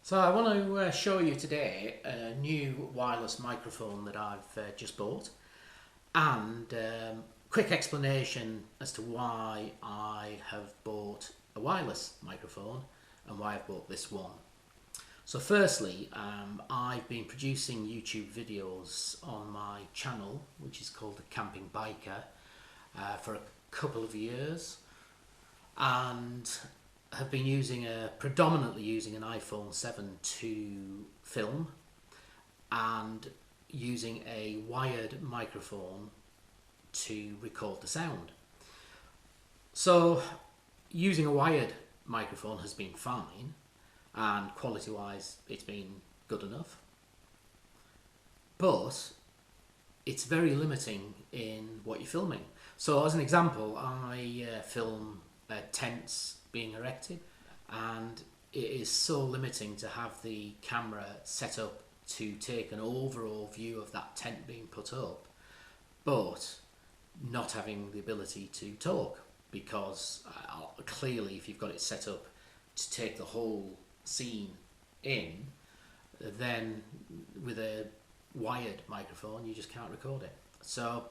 So I want to show you today a new wireless microphone that I've just bought, and quick explanation as to why I have bought a wireless microphone and why I've bought this one. So firstly, I've been producing YouTube videos on my channel, which is called The Camping Biker, for a couple of years, and have been predominantly using an iPhone 7 to film and using a wired microphone to record the sound. So using a wired microphone has been fine, and quality wise it's been good enough, but it's very limiting in what you're filming. So as an example, I film tents being erected, and it is so limiting to have the camera set up to take an overall view of that tent being put up, but not having the ability to talk, because clearly if you've got it set up to take the whole scene in, then with a wired microphone you just can't record it. So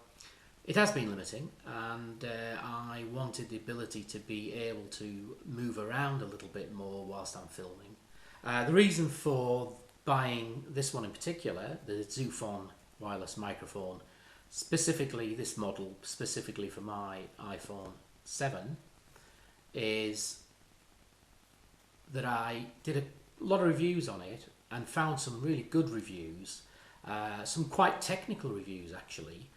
it has been limiting, and I wanted the ability to be able to move around a little bit more whilst I'm filming. The reason for buying this one in particular, the ZHUFON Wireless Microphone, specifically this model, specifically for my iPhone 7, is that I did a lot of reviews on it and found some really good reviews, some quite technical reviews actually,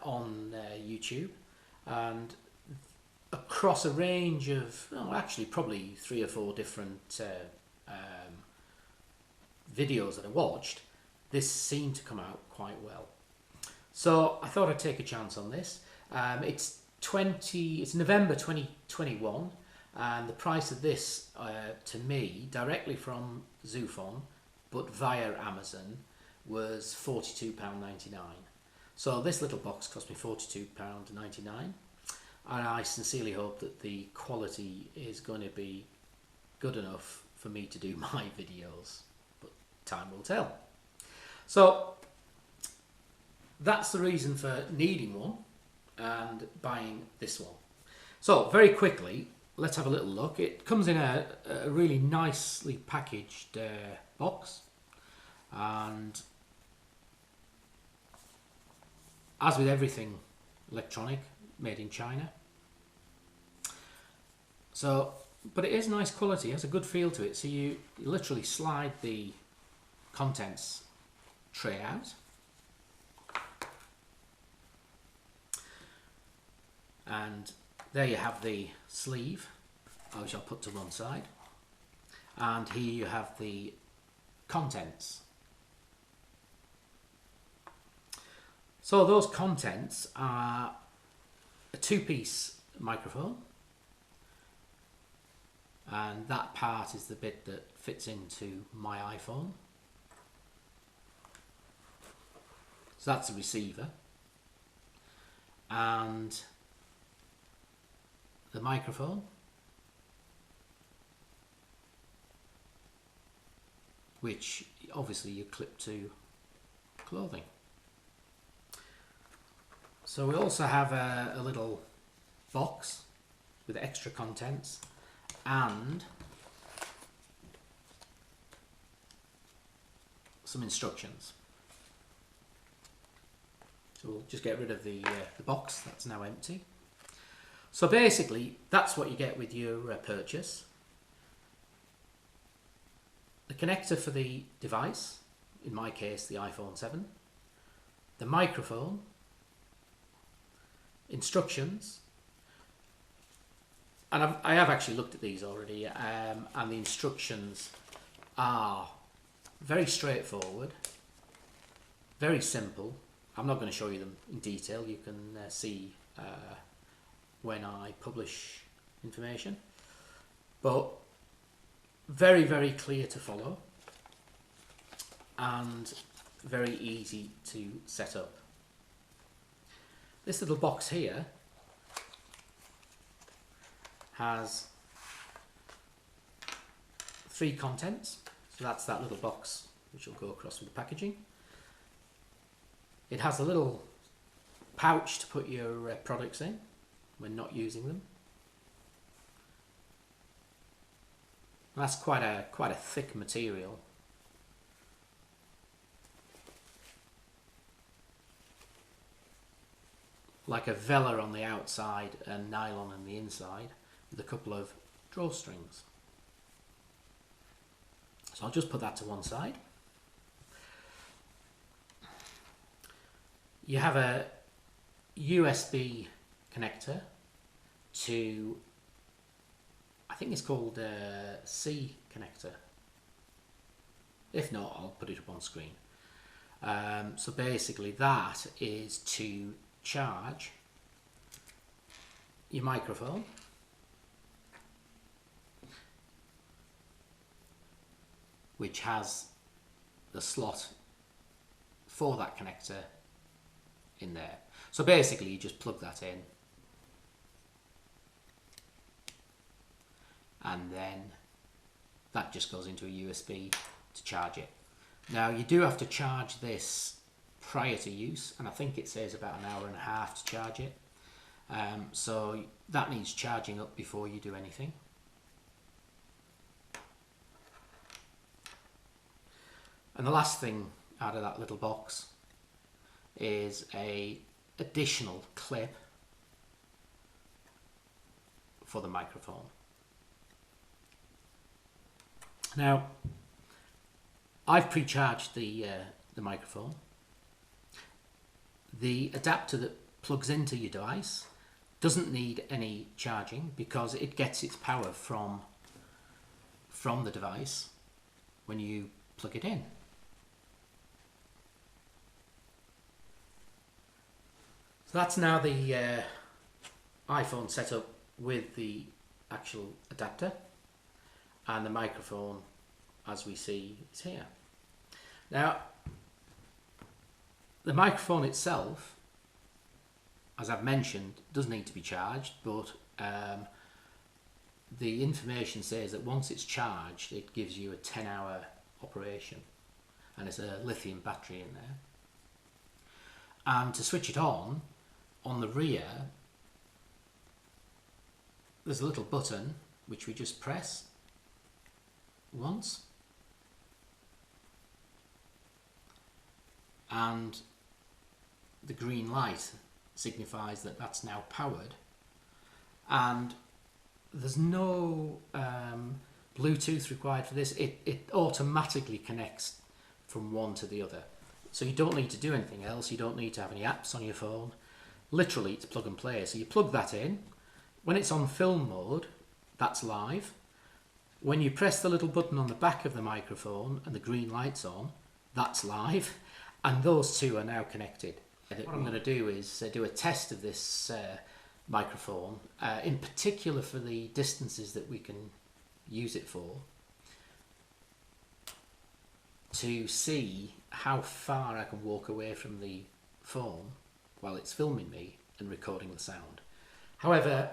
on YouTube, and across a range of, actually probably 3 or 4 different videos that I watched, this seemed to come out quite well. So I thought I'd take a chance on this. It's November 2021, and the price of this to me, directly from ZHUFON but via Amazon, was £42.99. So this little box cost me £42.99, and I sincerely hope that the quality is going to be good enough for me to do my videos, but time will tell. So that's the reason for needing one and buying this one. So very quickly, let's have a little look. It comes in a really nicely packaged box, and as with everything electronic, made in China. So, but it is nice quality, it has a good feel to it. So you literally slide the contents tray out, and there you have the sleeve, which I'll put to one side, and here you have the contents. So those contents are a 2-piece microphone, and that part is the bit that fits into my iPhone. So that's a receiver, and the microphone, which obviously you clip to clothing. So we also have a little box with extra contents and some instructions. So we'll just get rid of the box, that's now empty. So basically that's what you get with your purchase. The connector for the device, in my case the iPhone 7, the microphone, instructions, and I have actually looked at these already, and the instructions are very straightforward, very simple. I'm not going to show you them in detail, you can see when I publish information, but very, very clear to follow and very easy to set up. This little box here has 3 contents. So that's that little box which will go across with the packaging. It has a little pouch to put your products in when not using them. That's quite a thick material. Like a vela on the outside and nylon on the inside with a couple of drawstrings. So I'll just put that to one side. You have a USB connector to, I think it's called a C connector. If not, I'll put it up on screen. So basically that is to charge your microphone, which has the slot for that connector in there. So basically you just plug that in and then that just goes into a USB to charge it. Now you do have to charge this prior to use, and I think it says about an hour and a half to charge it. So that needs charging up before you do anything. And the last thing out of that little box is a additional clip for the microphone. Now, I've pre-charged the microphone. The adapter that plugs into your device doesn't need any charging because it gets its power from the device when you plug it in. So that's now the iPhone set up with the actual adapter, and the microphone, as we see, is here. Now, the microphone itself, as I've mentioned, does need to be charged, but the information says that once it's charged, it gives you a 10-hour operation, and it's a lithium battery in there. And to switch it on the rear, there's a little button which we just press once, and the green light signifies that that's now powered, and there's no Bluetooth required for this. It automatically connects from one to the other, so you don't need to do anything else. You don't need to have any apps on your phone. Literally, it's plug and play. So you plug that in. When it's on film mode, that's live. When you press the little button on the back of the microphone and the green light's on, that's live, and those two are now connected. What I'm going to do is do a test of this microphone, in particular for the distances that we can use it for, to see how far I can walk away from the phone while it's filming me and recording the sound. However,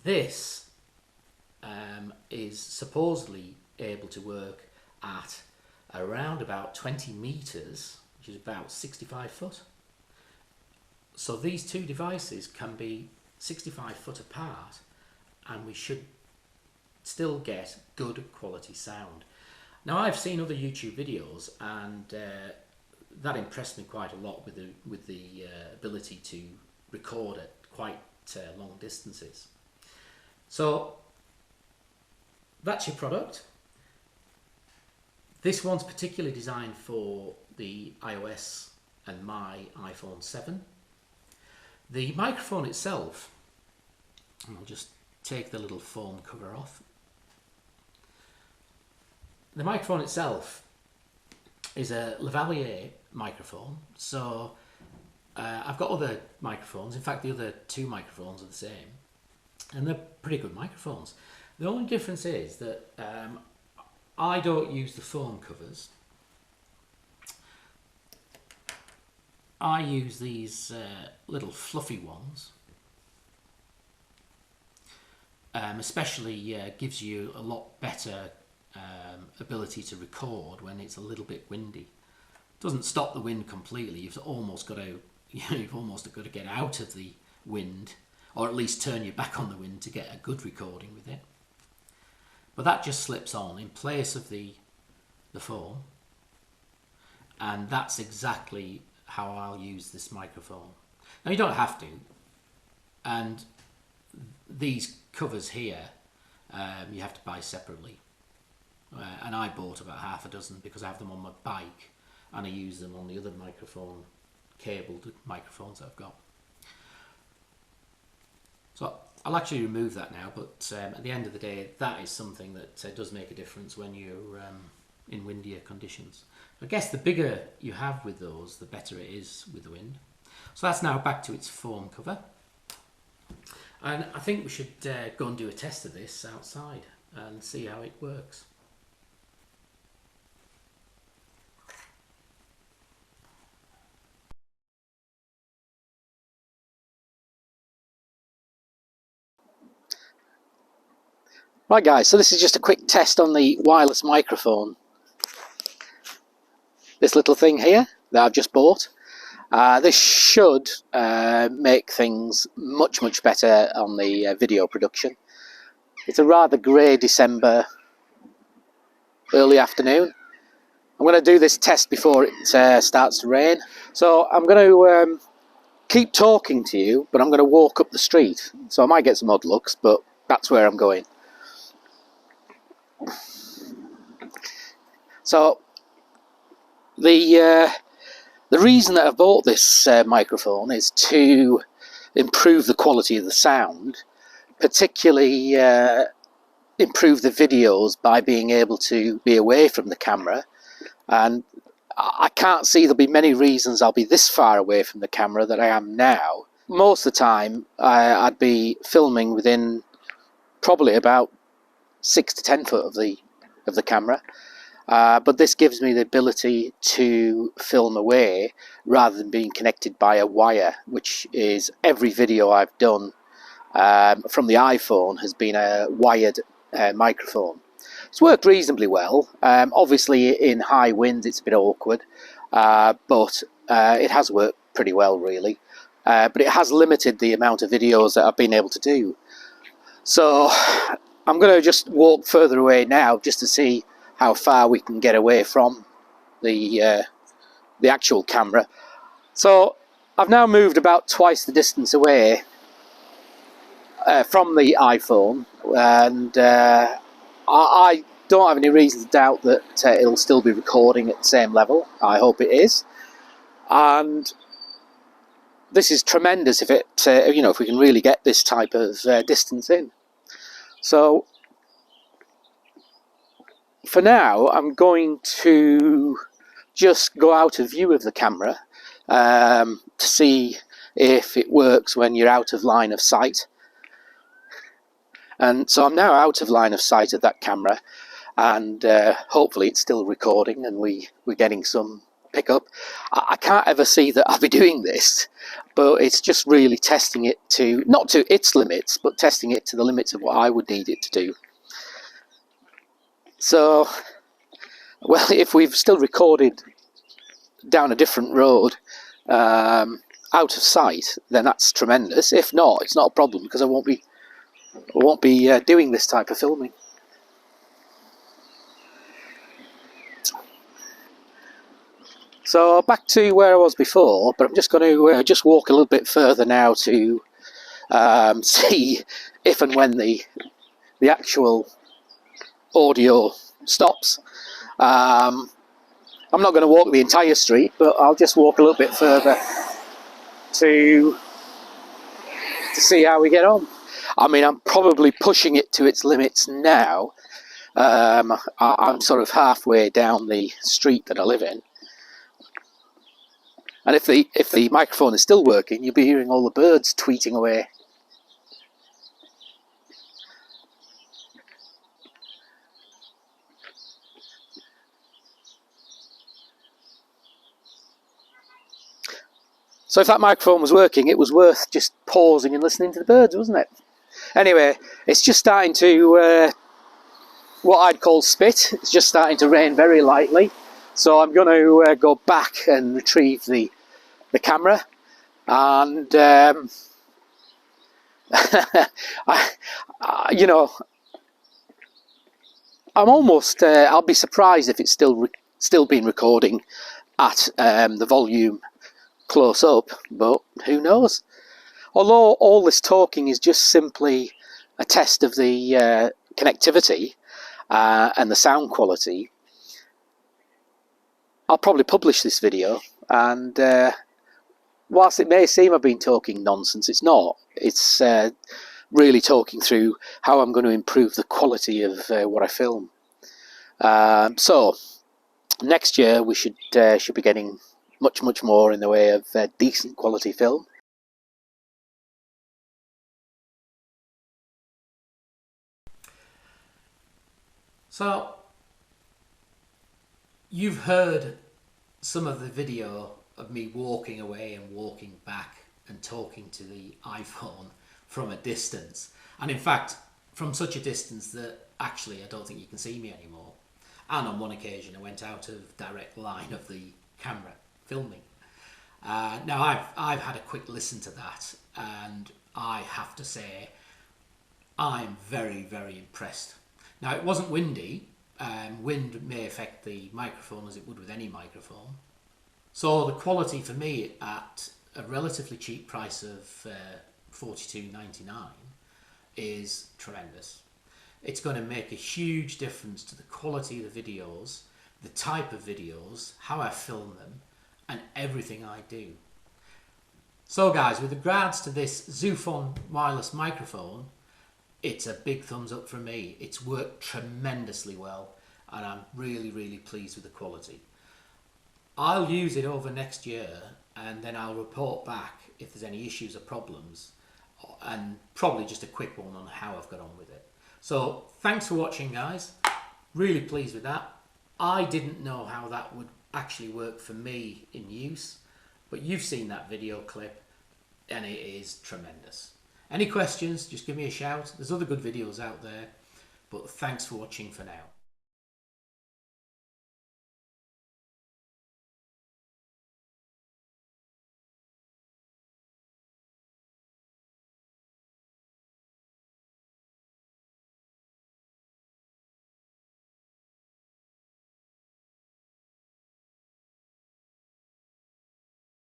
this is supposedly able to work at around about 20 meters, which is about 65 foot. So these two devices can be 65 foot apart, and we should still get good quality sound. Now, I've seen other YouTube videos, and that impressed me quite a lot with the ability to record at quite long distances. So that's your product. This one's particularly designed for the iOS and my iPhone 7. The microphone itself, and I'll just take the little foam cover off. The microphone itself is a lavalier microphone, so I've got other microphones. In fact, the other two microphones are the same, and they're pretty good microphones. The only difference is that I don't use the foam covers. I use these little fluffy ones. Especially gives you a lot better ability to record when it's a little bit windy. It doesn't stop the wind completely. You've almost got to get out of the wind, or at least turn your back on the wind to get a good recording with it. But that just slips on in place of the foam, and that's exactly how I'll use this microphone. Now you don't have to, and these covers here you have to buy separately, and I bought about half a dozen because I have them on my bike and I use them on the other microphone, cabled microphones I've got. So I'll actually remove that now, but at the end of the day, that is something that does make a difference when you're in windier conditions. I guess the bigger you have with those, the better it is with the wind. So that's now back to its foam cover. And I think we should go and do a test of this outside and see how it works. Right guys, so this is just a quick test on the wireless microphone. This little thing here that I've just bought. This should make things much better on the video production. It's a rather grey December early afternoon. I'm going to do this test before it starts to rain. So I'm going to keep talking to you, but I'm going to walk up the street. So I might get some odd looks, but that's where I'm going. So the reason that I bought this microphone is to improve the quality of the sound, particularly improve the videos by being able to be away from the camera. And I can't see there'll be many reasons I'll be this far away from the camera that I am now. Most of the time I'd be filming within probably about 6 to 10 foot of the camera. But this gives me the ability to film away rather than being connected by a wire, which is every video I've done from the iPhone has been a wired microphone. It's worked reasonably well. Obviously in high winds it's a bit awkward, but it has worked pretty well really. But it has limited the amount of videos that I've been able to do. So I'm going to just walk further away now just to see how far we can get away from the actual camera. So I've now moved about twice the distance away from the iPhone, and I don't have any reason to doubt that it'll still be recording at the same level. I hope it is. And this is tremendous if it, if we can really get this type of distance in. So for now, I'm going to just go out of view of the camera to see if it works when you're out of line of sight. And so I'm now out of line of sight of that camera, and hopefully it's still recording and we're getting some pickup. I can't ever see that I'll be doing this, but it's just really testing it to, not to its limits, but testing it to the limits of what I would need it to do. So, well, if we've still recorded down a different road, out of sight, then that's tremendous. If not, it's not a problem because I won't be doing this type of filming. So back to where I was before, but I'm just going to just walk a little bit further now to see if and when the actual audio stops. I'm not going to walk the entire street, but I'll just walk a little bit further to see how we get on. I mean, I'm probably pushing it to its limits now. I'm sort of halfway down the street that I live in. And if the microphone is still working, you'll be hearing all the birds tweeting away. So if that microphone was working, it was worth just pausing and listening to the birds, wasn't it? Anyway, it's just starting to what I'd call spit. It's just starting to rain very lightly. So I'm going to go back and retrieve the camera. And, you know, I'm almost, I'll be surprised if it's still been recording at the volume close up, but who knows? Although all this talking is just simply a test of the connectivity and the sound quality, I'll probably publish this video, and whilst it may seem I've been talking nonsense, it's not. It's really talking through how I'm going to improve the quality of what I film. So next year we should be getting much more in the way of decent quality film. So you've heard some of the video of me walking away and walking back and talking to the iPhone from a distance, and in fact from such a distance that actually I don't think you can see me anymore. And on one occasion I went out of direct line of the camera filming. Now I've had a quick listen to that, and I have to say I'm very impressed. Now it wasn't windy. Wind may affect the microphone as it would with any microphone. So the quality for me at a relatively cheap price of $42.99 is tremendous. It's going to make a huge difference to the quality of the videos, the type of videos, how I film them, and everything I do. So guys, with regards to this ZHUFON wireless microphone, it's a big thumbs up from me. It's worked tremendously well, and I'm really pleased with the quality. I'll use it over next year, and then I'll report back if there's any issues or problems, and probably just a quick one on how I've got on with it. So thanks for watching, guys. Really pleased with that. I didn't know how that would actually work for me in use, but you've seen that video clip and it is tremendous. Any questions, just give me a shout. There's other good videos out there, but thanks for watching for now.